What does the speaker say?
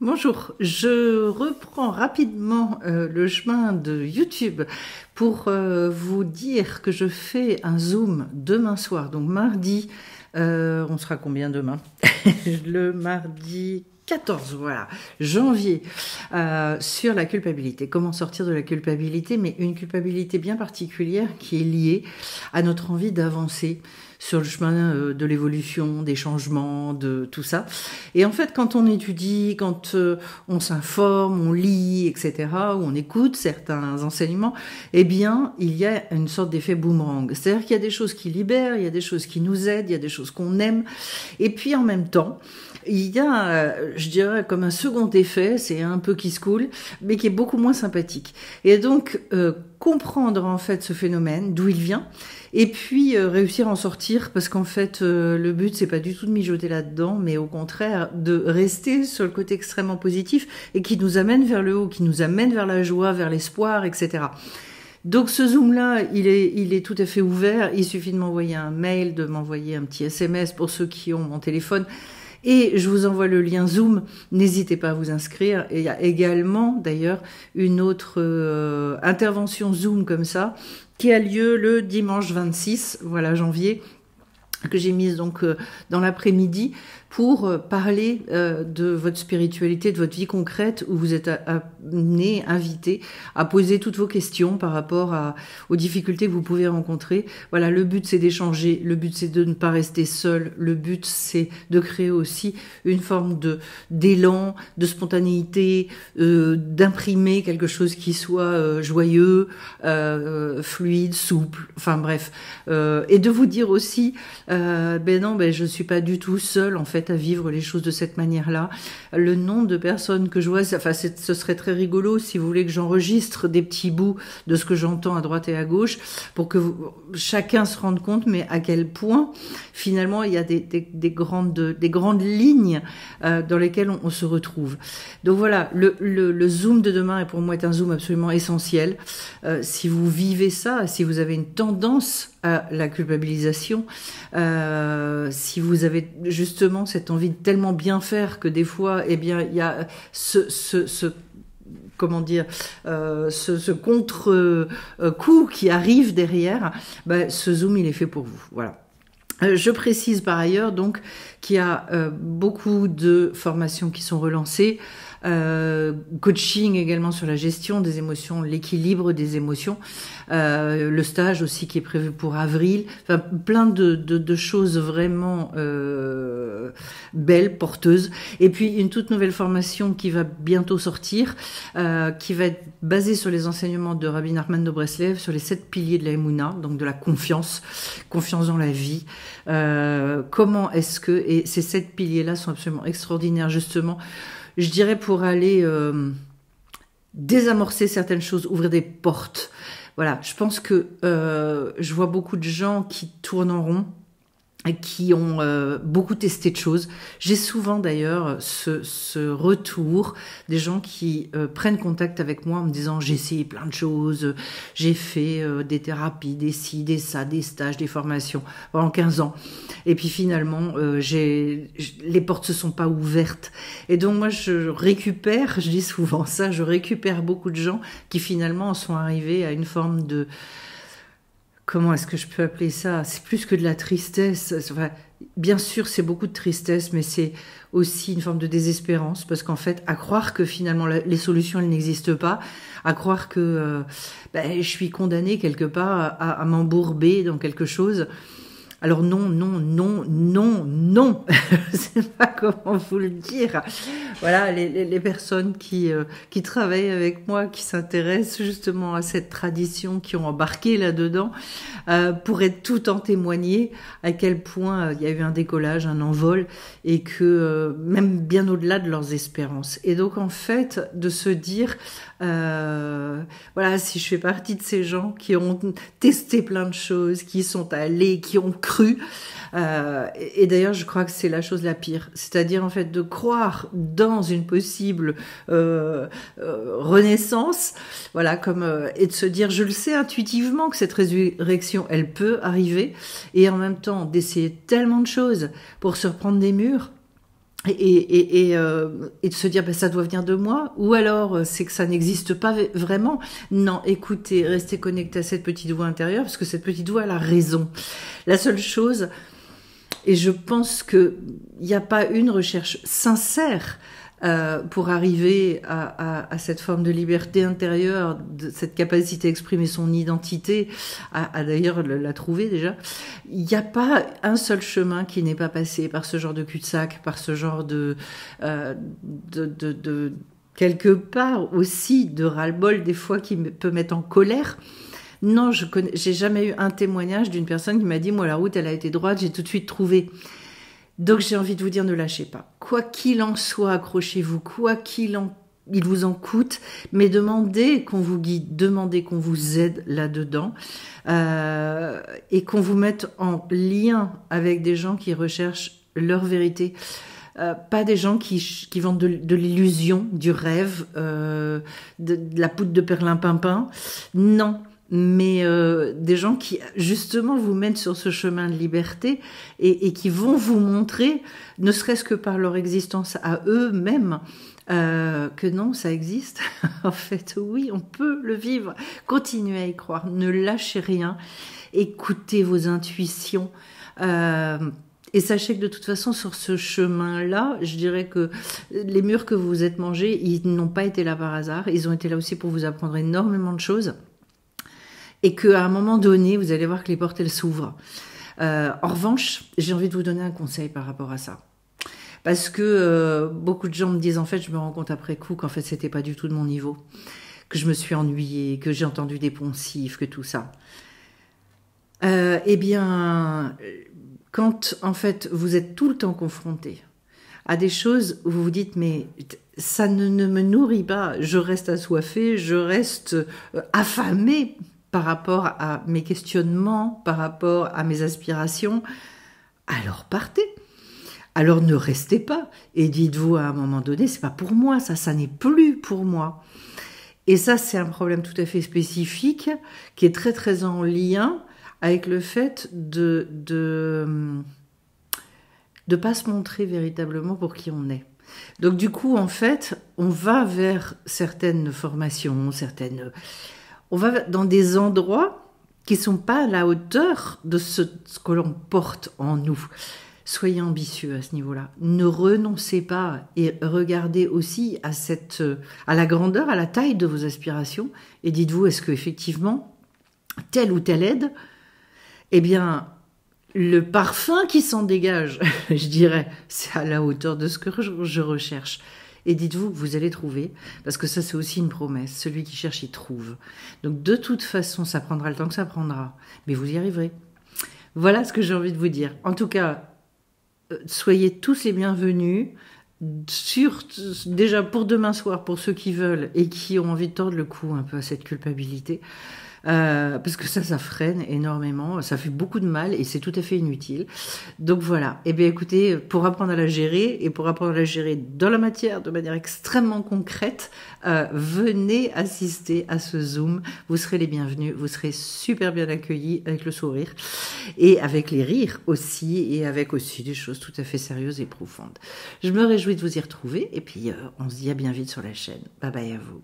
Bonjour, je reprends rapidement le chemin de YouTube pour vous dire que je fais un Zoom demain soir, donc mardi, on sera combien demain? Le mardi 14, voilà, janvier, sur la culpabilité. Comment sortir de la culpabilité, mais une culpabilité bien particulière qui est liée à notre envie d'avancer sur le chemin de l'évolution, des changements, de tout ça. Et en fait, quand on étudie, quand on s'informe, on lit, etc., ou on écoute certains enseignements, eh bien, il y a une sorte d'effet boomerang. C'est-à-dire qu'il y a des choses qui libèrent, il y a des choses qui nous aident, il y a des choses qu'on aime, et puis en même temps, il y a, je dirais, comme un second effet, c'est un peu qui se coule, mais qui est beaucoup moins sympathique. Et donc, comprendre en fait ce phénomène, d'où il vient, et puis réussir à en sortir, parce qu'en fait, le but, c'est pas du tout de mijoter là-dedans, mais au contraire, de rester sur le côté extrêmement positif, et qui nous amène vers le haut, qui nous amène vers la joie, vers l'espoir, etc. Donc ce Zoom-là, il est tout à fait ouvert. Il suffit de m'envoyer un mail, de m'envoyer un petit SMS pour ceux qui ont mon téléphone. Et je vous envoie le lien Zoom, n'hésitez pas à vous inscrire. Et il y a également d'ailleurs une autre intervention Zoom comme ça, qui a lieu le dimanche 26, voilà, janvier, que j'ai mise donc dans l'après-midi pour parler de votre spiritualité, de votre vie concrète, où vous êtes amené, invité à poser toutes vos questions par rapport aux difficultés que vous pouvez rencontrer. Voilà, le but c'est d'échanger, le but c'est de ne pas rester seul, le but c'est de créer aussi une forme d'élan, de spontanéité, d'imprimer quelque chose qui soit joyeux, fluide, souple, enfin bref. Et de vous dire aussi, je suis pas du tout seule en fait à vivre les choses de cette manière-là. Le nombre de personnes que je vois, ce serait très rigolo si vous voulez que j'enregistre des petits bouts de ce que j'entends à droite et à gauche pour que chacun se rende compte, mais à quel point finalement il y a des grandes lignes dans lesquelles on se retrouve. Donc voilà, le Zoom de demain est pour moi un Zoom absolument essentiel. Si vous vivez ça, si vous avez une tendance à la culpabilisation, si vous avez justement cette envie de tellement bien faire que des fois, eh bien, il y a ce contre-coup qui arrive derrière, ce Zoom, il est fait pour vous. Voilà. Je précise par ailleurs donc qu'il y a beaucoup de formations qui sont relancées, coaching également sur la gestion des émotions, l'équilibre des émotions, le stage aussi qui est prévu pour avril, enfin plein de choses vraiment belles, porteuses, et puis une toute nouvelle formation qui va bientôt sortir, qui va être basée sur les enseignements de Rabbi Nachman de Breslev, sur les 7 piliers de la Emouna, donc de la confiance dans la vie. Comment est-ce que, et ces 7 piliers-là sont absolument extraordinaires justement, je dirais pour aller désamorcer certaines choses, ouvrir des portes. Voilà, je pense que je vois beaucoup de gens qui tournent en rond et qui ont beaucoup testé de choses. J'ai souvent d'ailleurs ce retour des gens qui prennent contact avec moi en me disant j'ai essayé plein de choses, j'ai fait des thérapies, des ci, des ça, des stages, des formations pendant 15 ans. Et puis finalement, les portes se sont pas ouvertes. Et donc moi je récupère, je dis souvent ça, je récupère beaucoup de gens qui finalement sont arrivés à une forme de... Comment est-ce que je peux appeler ça? C'est plus que de la tristesse. Enfin, bien sûr, c'est beaucoup de tristesse, mais c'est aussi une forme de désespérance, parce qu'en fait, à croire que finalement les solutions, elles n'existent pas, à croire que je suis condamnée quelque part à m'embourber dans quelque chose. Alors non, je sais pas comment vous le dire. Voilà, les personnes qui travaillent avec moi, qui s'intéressent justement à cette tradition, qui ont embarqué là-dedans, pourraient tout en témoigner à quel point il y a eu un décollage, un envol, et que même bien au-delà de leurs espérances. Et donc en fait, de se dire, voilà, si je fais partie de ces gens qui ont testé plein de choses, qui sont allés, qui ont cru, et d'ailleurs je crois que c'est la chose la pire, c'est-à-dire en fait de croire dans une possible renaissance, voilà, comme et de se dire je le sais intuitivement que cette résurrection elle peut arriver, et en même temps d'essayer tellement de choses pour se reprendre des murs. Et de se dire, ben, ça doit venir de moi, ou alors c'est que ça n'existe pas vraiment. Non, écoutez, restez connecté à cette petite voix intérieure, parce que cette petite voix, elle a raison. La seule chose, et je pense qu'il n'y a pas une recherche sincère pour arriver à cette forme de liberté intérieure, de cette capacité à exprimer son identité, à d'ailleurs la trouver déjà. Il n'y a pas un seul chemin qui n'est pas passé par ce genre de cul-de-sac, par ce genre de quelque part aussi de ras-le-bol des fois qui peut mettre en colère. Non, j'ai jamais eu un témoignage d'une personne qui m'a dit, moi la route elle a été droite, j'ai tout de suite trouvé. Donc j'ai envie de vous dire, ne lâchez pas. Quoi qu'il en soit, accrochez-vous, quoi qu'il vous en coûte, mais demandez qu'on vous guide, demandez qu'on vous aide là-dedans et qu'on vous mette en lien avec des gens qui recherchent leur vérité. Pas des gens qui vendent de l'illusion, du rêve, de la poudre de perlimpinpin. Non. Mais des gens qui justement vous mènent sur ce chemin de liberté et qui vont vous montrer, ne serait-ce que par leur existence à eux-mêmes, que non, ça existe. En fait, oui, on peut le vivre. Continuez à y croire, ne lâchez rien, écoutez vos intuitions. Et sachez que de toute façon, sur ce chemin-là, je dirais que les murs que vous vous êtes mangés, ils n'ont pas été là par hasard. Ils ont été là aussi pour vous apprendre énormément de choses. Et qu'à un moment donné, vous allez voir que les portes, elles s'ouvrent. En revanche, j'ai envie de vous donner un conseil par rapport à ça. Parce que beaucoup de gens me disent, en fait, je me rends compte après coup qu'en fait, c'était pas du tout de mon niveau. Que je me suis ennuyée, que j'ai entendu des poncifs, que tout ça. Eh bien, quand, en fait, vous êtes tout le temps confronté à des choses où vous vous dites, mais ça ne me nourrit pas, je reste assoiffée, je reste affamée, par rapport à mes questionnements, par rapport à mes aspirations, alors partez. Alors ne restez pas et dites-vous à un moment donné, c'est pas pour moi, ça n'est plus pour moi. Et ça, c'est un problème tout à fait spécifique qui est très très en lien avec le fait de pas se montrer véritablement pour qui on est. Donc du coup, en fait, on va vers certaines formations, on va dans des endroits qui sont pas à la hauteur de ce que l'on porte en nous. Soyez ambitieux à ce niveau-là. Ne renoncez pas et regardez aussi à la grandeur, à la taille de vos aspirations et dites-vous, est-ce que effectivement telle ou telle aide, eh bien, le parfum qui s'en dégage, je dirais, c'est à la hauteur de ce que je recherche. Et dites-vous que vous allez trouver, parce que ça c'est aussi une promesse, celui qui cherche, il trouve. Donc de toute façon, ça prendra le temps que ça prendra, mais vous y arriverez. Voilà ce que j'ai envie de vous dire. En tout cas, soyez tous les bienvenus, déjà pour demain soir, pour ceux qui veulent et qui ont envie de tordre le cou un peu à cette culpabilité. Parce que ça freine énormément, ça fait beaucoup de mal et c'est tout à fait inutile. Donc voilà, eh bien écoutez, pour apprendre à la gérer et pour apprendre à la gérer dans la matière de manière extrêmement concrète, venez assister à ce Zoom, vous serez les bienvenus, vous serez super bien accueillis avec le sourire et avec les rires aussi et avec aussi des choses tout à fait sérieuses et profondes. Je me réjouis de vous y retrouver et puis on se dit à bien vite sur la chaîne. Bye bye à vous.